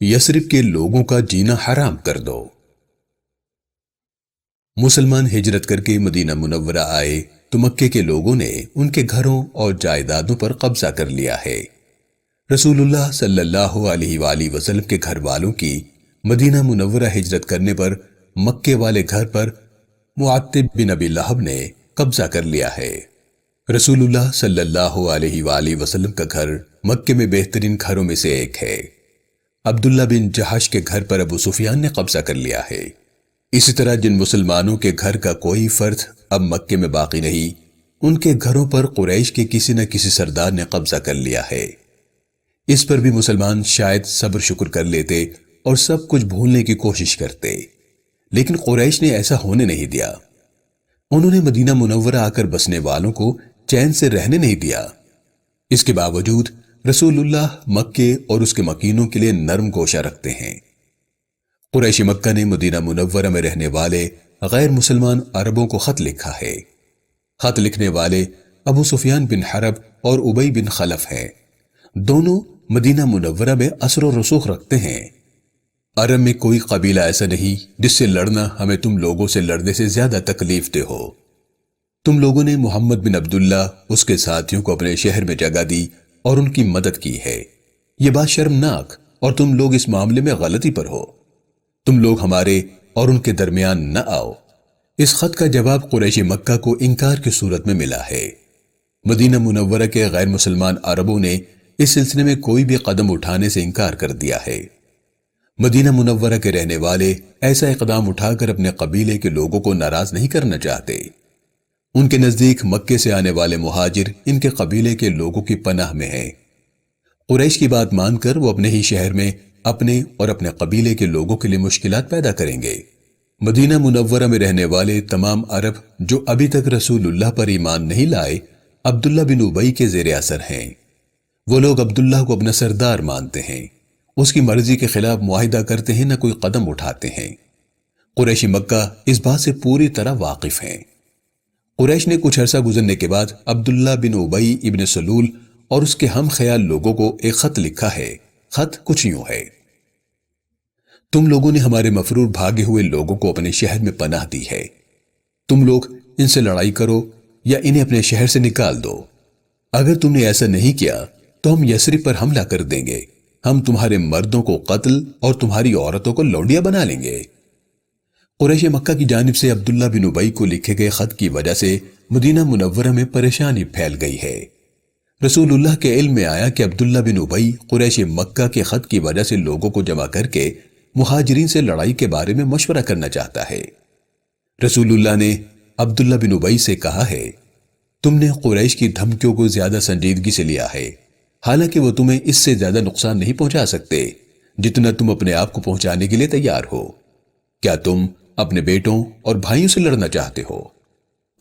یثرب کے لوگوں کا جینا حرام کر دو۔ مسلمان ہجرت کر کے مدینہ منورہ آئے تو مکے کے لوگوں نے ان کے گھروں اور جائیدادوں پر قبضہ کر لیا ہے۔ رسول اللہ صلی اللہ علیہ وآلہ وسلم کے گھر والوں کی مدینہ منورہ ہجرت کرنے پر مکے والے گھر پر معتب بن ابی لہب نے قبضہ کر لیا ہے۔ رسول اللہ صلی اللہ علیہ وآلہ وسلم کا گھر مکے میں بہترین گھروں میں سے ایک ہے۔ عبداللہ بن جہش کے گھر پر ابو سفیان نے قبضہ کر لیا ہے۔ اسی طرح جن مسلمانوں کے گھر کا کوئی فرد اب مکے میں باقی نہیں، ان کے گھروں پر قریش کے کسی نہ کسی سردار نے قبضہ کر لیا ہے۔ اس پر بھی مسلمان شاید صبر شکر کر لیتے اور سب کچھ بھولنے کی کوشش کرتے، لیکن قریش نے ایسا ہونے نہیں دیا۔ انہوں نے مدینہ منورہ آ کر بسنے والوں کو چین سے رہنے نہیں دیا۔ اس کے باوجود رسول اللہ مکے اور اس کے مکینوں کے لیے نرم گوشہ رکھتے ہیں۔ قریش مکہ نے مدینہ منورہ میں رہنے والے غیر مسلمان عربوں کو خط لکھا ہے۔ خط لکھنے والے ابو سفیان بن حرب اور ابی بن خلف ہیں۔ دونوں مدینہ منورہ میں اثر و رسوخ رکھتے ہیں۔ عرب میں کوئی قبیلہ ایسا نہیں جس سے لڑنا ہمیں تم لوگوں سے لڑنے سے زیادہ تکلیف دہ ہو۔ تم لوگوں نے محمد بن عبداللہ اس کے ساتھیوں کو اپنے شہر میں جگہ دی اور ان کی مدد کی ہے۔ یہ بات شرمناک اور تم لوگ اس معاملے میں غلطی پر ہو۔ تم لوگ ہمارے اور ان کے درمیان نہ آؤ۔ اس خط کا جواب قریش مکہ کو انکار کی صورت میں ملا ہے۔ مدینہ منورہ کے غیر مسلمان عربوں نے اس سلسلے میں کوئی بھی قدم اٹھانے سے انکار کر دیا ہے۔ مدینہ منورہ کے رہنے والے ایسا اقدام اٹھا کر اپنے قبیلے کے لوگوں کو ناراض نہیں کرنا چاہتے۔ ان کے نزدیک مکے سے آنے والے مہاجر ان کے قبیلے کے لوگوں کی پناہ میں ہیں۔ قریش کی بات مان کر وہ اپنے ہی شہر میں اپنے اور اپنے قبیلے کے لوگوں کے لیے مشکلات پیدا کریں گے۔ مدینہ منورہ میں رہنے والے تمام عرب جو ابھی تک رسول اللہ پر ایمان نہیں لائے، عبداللہ بن ابی کے زیر اثر ہیں۔ وہ لوگ عبداللہ کو اپنا سردار مانتے ہیں، اس کی مرضی کے خلاف معاہدہ کرتے ہیں، نہ کوئی قدم اٹھاتے ہیں۔ قریش مکہ اس بات سے پوری طرح واقف ہیں۔ قریش نے کچھ عرصہ گزرنے کے بعد عبداللہ بن ابی ابن سلول اور اس کے ہم خیال لوگوں کو ایک خط لکھا ہے۔ خط کچھ یوں ہے: تم لوگوں نے ہمارے مفرور بھاگے ہوئے لوگوں کو اپنے شہر میں پناہ دی ہے۔ تم لوگ ان سے لڑائی کرو یا انہیں اپنے شہر سے نکال دو۔ اگر تم نے ایسا نہیں کیا تو ہم یثرب پر حملہ کر دیں گے۔ ہم تمہارے مردوں کو قتل اور تمہاری عورتوں کو لونڈیاں بنا لیں گے۔ قریش مکہ کی جانب سے عبداللہ بن ابی کو لکھے گئے خط کی وجہ سے مدینہ منورہ میں پریشانی پھیل گئی ہے۔ رسول اللہ کے علم میں آیا کہ عبداللہ بن ابی قریش مکہ کے خط کی وجہ سے لوگوں کو جمع کر کے مہاجرین سے لڑائی کے بارے میں مشورہ کرنا چاہتا ہے۔ رسول اللہ نے عبداللہ بن ابی سے کہا ہے، تم نے قریش کی دھمکیوں کو زیادہ سنجیدگی سے لیا ہے، حالانکہ وہ تمہیں اس سے زیادہ نقصان نہیں پہنچا سکتے جتنا تم اپنے آپ کو پہنچانے کے لیے تیار ہو۔ کیا تم اپنے بیٹوں اور بھائیوں سے لڑنا چاہتے ہو؟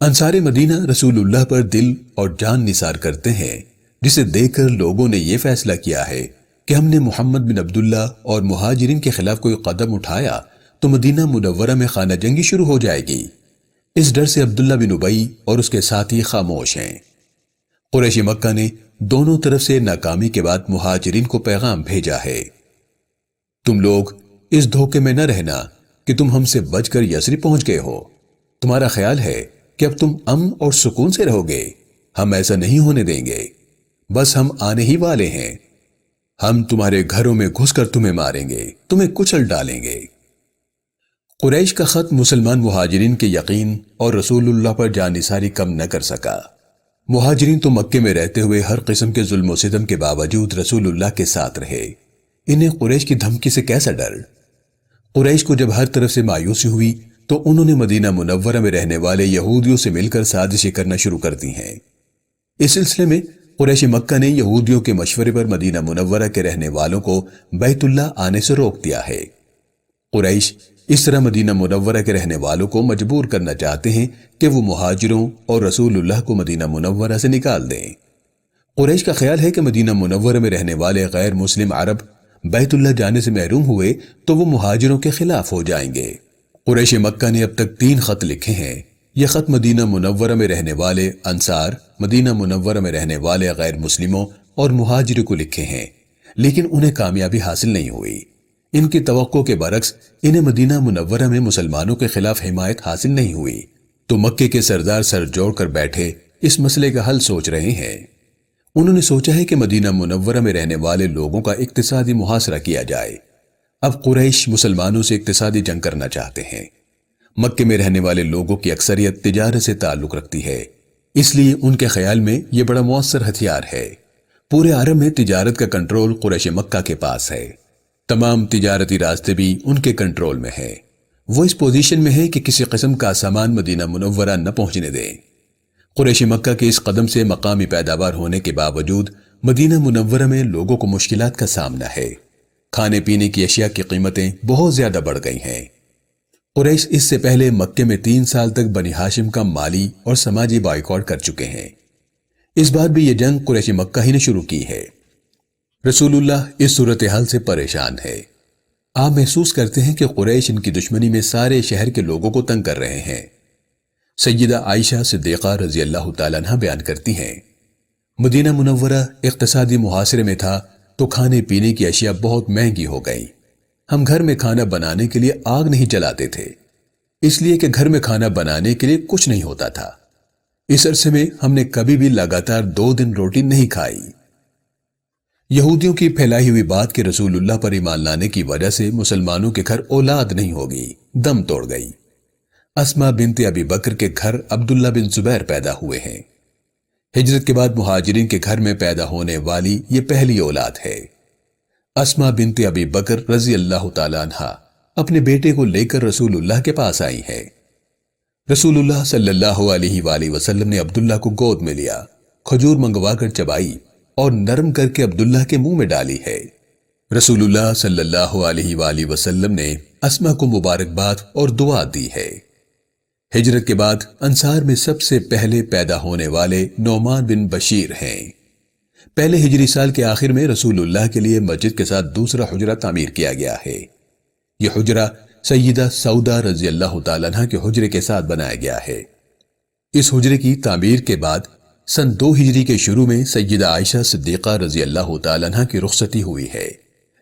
انصار مدینہ رسول اللہ پر دل اور جان نثار کرتے ہیں، جسے دیکھ کر لوگوں نے یہ فیصلہ کیا ہے کہ ہم نے محمد بن عبداللہ اور مہاجرین کے خلاف کوئی قدم اٹھایا تو مدینہ منورہ میں خانہ جنگی شروع ہو جائے گی۔ اس ڈر سے عبداللہ بن ابی اور اس کے ساتھی خاموش ہیں۔ قریش مکہ نے دونوں طرف سے ناکامی کے بعد مہاجرین کو پیغام بھیجا ہے، تم لوگ اس دھوکے میں نہ رہنا کہ تم ہم سے بچ کر یثرب پہنچ گئے ہو۔ تمہارا خیال ہے کہ اب تم امن اور سکون سے رہو گے؟ ہم ایسا نہیں ہونے دیں گے۔ بس ہم آنے ہی والے ہیں۔ ہم تمہارے گھروں میں گھس کر تمہیں ماریں گے، تمہیں کچل ڈالیں گے۔ قریش کا خط مسلمان مہاجرین کے یقین اور رسول اللہ پر جانثاری کم نہ کر سکا۔ مہاجرین تو مکے میں رہتے ہوئے ہر قسم کے ظلم و ستم کے باوجود رسول اللہ کے ساتھ رہے۔ انہیں قریش کی دھمکی سے کیسا ڈر؟ قریش کو جب ہر طرف سے مایوسی ہوئی تو انہوں نے مدینہ منورہ میں رہنے والے یہودیوں سے مل کر سازشیں کرنا شروع کر دی ہیں۔ اس سلسلے میں قریش مکہ نے یہودیوں کے مشورے پر مدینہ منورہ کے رہنے والوں کو بیت اللہ آنے سے روک دیا ہے۔ قریش اس طرح مدینہ منورہ کے رہنے والوں کو مجبور کرنا چاہتے ہیں کہ وہ مہاجروں اور رسول اللہ کو مدینہ منورہ سے نکال دیں۔ قریش کا خیال ہے کہ مدینہ منورہ میں رہنے والے غیر مسلم عرب بیت اللہ جانے سے محروم ہوئے تو وہ مہاجروں کے خلاف ہو جائیں گے۔ قریش مکہ نے اب تک 3 خط لکھے ہیں۔ یہ خط مدینہ منورہ میں رہنے والے انصار، مدینہ منورہ میں رہنے والے غیر مسلموں اور مہاجروں کو لکھے ہیں، لیکن انہیں کامیابی حاصل نہیں ہوئی۔ ان کی توقع کے برعکس انہیں مدینہ منورہ میں مسلمانوں کے خلاف حمایت حاصل نہیں ہوئی، تو مکے کے سردار سر جوڑ کر بیٹھے اس مسئلے کا حل سوچ رہے ہیں۔ انہوں نے سوچا ہے کہ مدینہ منورہ میں رہنے والے لوگوں کا اقتصادی محاصرہ کیا جائے۔ اب قریش مسلمانوں سے اقتصادی جنگ کرنا چاہتے ہیں۔ مکے میں رہنے والے لوگوں کی اکثریت تجارت سے تعلق رکھتی ہے، اس لیے ان کے خیال میں یہ بڑا مؤثر ہتھیار ہے۔ پورے عرب میں تجارت کا کنٹرول قریش مکہ کے پاس ہے، تمام تجارتی راستے بھی ان کے کنٹرول میں ہیں۔ وہ اس پوزیشن میں ہے کہ کسی قسم کا سامان مدینہ منورہ نہ پہنچنے دیں۔ قریش مکہ کے اس قدم سے مقامی پیداوار ہونے کے باوجود مدینہ منورہ میں لوگوں کو مشکلات کا سامنا ہے۔ کھانے پینے کی اشیاء کی قیمتیں بہت زیادہ بڑھ گئی ہیں۔ قریش اس سے پہلے مکے میں 3 سال تک بنی ہاشم کا مالی اور سماجی بائیکاٹ کر چکے ہیں۔ اس بار بھی یہ جنگ قریش مکہ ہی نے شروع کی ہے۔ رسول اللہ اس صورتحال سے پریشان ہے۔ آپ محسوس کرتے ہیں کہ قریش ان کی دشمنی میں سارے شہر کے لوگوں کو تنگ کر رہے ہیں۔ سیدہ عائشہ صدیقہ رضی اللہ تعالیٰ عنہ بیان کرتی ہیں، مدینہ منورہ اقتصادی محاصرے میں تھا تو کھانے پینے کی اشیاء بہت مہنگی ہو گئیں۔ ہم گھر میں کھانا بنانے کے لیے آگ نہیں جلاتے تھے، اس لیے کہ گھر میں کھانا بنانے کے لیے کچھ نہیں ہوتا تھا۔ اس عرصے میں ہم نے کبھی بھی لگاتار 2 دن روٹی نہیں کھائی۔ یہودیوں کی پھیلائی ہوئی بات کہ رسول اللہ پر ایمان لانے کی وجہ سے مسلمانوں کے گھر اولاد نہیں ہوگی دم توڑ گئی۔ اسما بنت ابی بکر کے گھر عبداللہ بن زبیر پیدا ہوئے ہیں۔ ہجرت کے بعد مہاجرین کے گھر میں پیدا ہونے والی یہ پہلی اولاد ہے۔ اسما بنت ابی بکر رضی اللہ تعالیٰ عنہ اپنے بیٹے کو لے کر رسول اللہ کے پاس آئی ہیں۔ رسول اللہ صلی اللہ علیہ وآلہ وسلم نے عبداللہ کو گود میں لیا، کھجور منگوا کر چبائی اور نرم کر کے عبداللہ کے منہ میں ڈالی ہے۔ رسول اللہ صلی اللہ علیہ وآلہ وسلم نے اسما کو مبارکباد اور دعا دی ہے۔ ہجرت کے بعد انصار میں سب سے پہلے پیدا ہونے والے نعمان بن بشیر ہیں۔ پہلے ہجری سال کے آخر میں رسول اللہ کے لیے مسجد کے ساتھ دوسرا حجرہ تعمیر کیا گیا ہے۔ یہ حجرہ سیدہ سودا رضی اللہ تعالیٰ عنہ کے حجرے کے ساتھ بنایا گیا ہے۔ اس حجرے کی تعمیر کے بعد سن 2 ہجری کے شروع میں سیدہ عائشہ صدیقہ رضی اللہ تعالیٰ عنہ کی رخصتی ہوئی ہے۔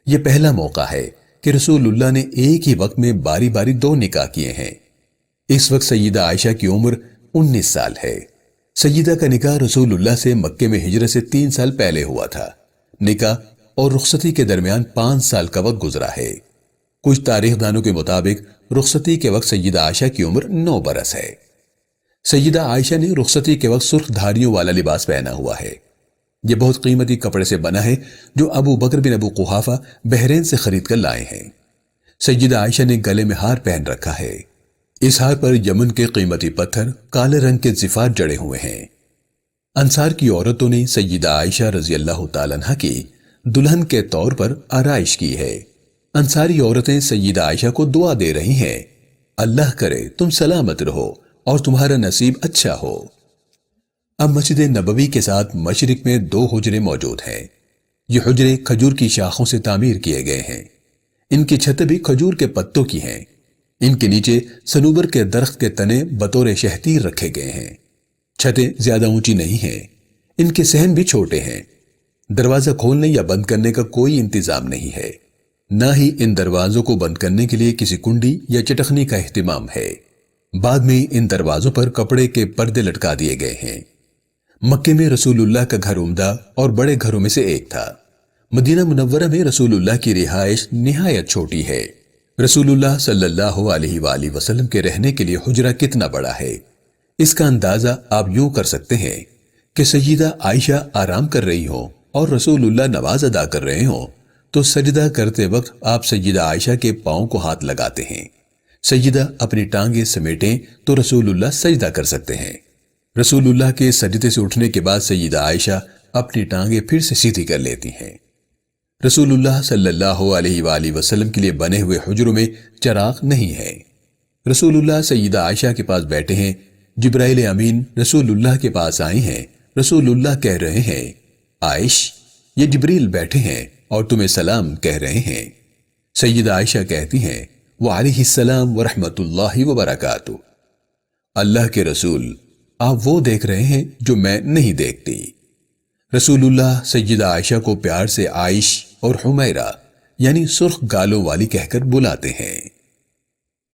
یہ پہلا موقع ہے کہ رسول اللہ نے ایک ہی وقت میں باری باری 2 نکاح کیے ہیں۔ اس وقت سیدہ عائشہ کی عمر 19 سال ہے۔ سیدہ کا نکاح رسول اللہ سے مکے میں ہجرت سے 3 سال پہلے ہوا تھا۔ نکاح اور رخصتی کے درمیان 5 سال کا وقت گزرا ہے۔ کچھ تاریخ دانوں کے مطابق رخصتی کے وقت سیدہ عائشہ کی عمر 9 برس ہے۔ سیدہ عائشہ نے رخصتی کے وقت سرخ دھاریوں والا لباس پہنا ہوا ہے۔ یہ بہت قیمتی کپڑے سے بنا ہے جو ابو بکر بن ابو قحافہ بحرین سے خرید کر لائے ہیں۔ سیدہ عائشہ نے گلے میں ہار پہن رکھا ہے۔ اس ہار پر یمن کے قیمتی پتھر کالے رنگ کے زفات جڑے ہوئے ہیں۔ انصار کی عورتوں نے سیدہ عائشہ رضی اللہ تعالیٰ عنہ کی دلہن کے طور پر آرائش کی ہے۔ انصاری عورتیں سیدہ عائشہ کو دعا دے رہی ہیں، اللہ کرے تم سلامت رہو اور تمہارا نصیب اچھا ہو۔ اب مسجد نبوی کے ساتھ مشرق میں 2 حجرے موجود ہیں۔ یہ حجرے کھجور کی شاخوں سے تعمیر کیے گئے ہیں۔ ان کی چھتیں بھی کھجور کے پتوں کی ہیں۔ ان کے نیچے صنوبر کے درخت کے تنے بطور شہتیر رکھے گئے ہیں۔ چھتیں زیادہ اونچی نہیں ہیں۔ ان کے صحن بھی چھوٹے ہیں۔ دروازہ کھولنے یا بند کرنے کا کوئی انتظام نہیں ہے، نہ ہی ان دروازوں کو بند کرنے کے لیے کسی کنڈی یا چٹخنی کا اہتمام ہے۔ بعد میں ان دروازوں پر کپڑے کے پردے لٹکا دیے گئے ہیں۔ مکے میں رسول اللہ کا گھر عمدہ اور بڑے گھروں میں سے ایک تھا۔ مدینہ منورہ میں رسول اللہ کی رہائش نہایت چھوٹی ہے۔ رسول اللہ صلی اللہ علیہ وآلہ وسلم کے رہنے کے لیے حجرہ کتنا بڑا ہے، اس کا اندازہ آپ یوں کر سکتے ہیں کہ سیدہ عائشہ آرام کر رہی ہوں اور رسول اللہ نماز ادا کر رہے ہوں تو سجدہ کرتے وقت آپ سیدہ عائشہ کے پاؤں کو ہاتھ لگاتے ہیں۔ سیدہ اپنی ٹانگیں سمیٹیں تو رسول اللہ سجدہ کر سکتے ہیں۔ رسول اللہ کے سجدے سے اٹھنے کے بعد سیدہ عائشہ اپنی ٹانگیں پھر سے سیدھی کر لیتی ہیں۔ رسول اللہ صلی اللہ علیہ وآلہ وسلم کے لیے بنے ہوئے حجروں میں چراغ نہیں ہے۔ رسول اللہ سیدہ عائشہ کے پاس بیٹھے ہیں۔ جبرائیل امین رسول اللہ کے پاس آئے ہیں۔ رسول اللہ کہہ رہے ہیں، عائش، یہ جبریل بیٹھے ہیں اور تمہیں سلام کہہ رہے ہیں۔ سیدہ عائشہ کہتی ہیں، وعلیہ السلام ورحمۃ اللہ وبرکاتہ۔ اللہ کے رسول، آپ وہ دیکھ رہے ہیں جو میں نہیں دیکھتی۔ رسول اللہ سیدہ عائشہ کو پیار سے عائش اور حمیرہ یعنی سرخ گالوں والی کہہ کر بلاتے ہیں۔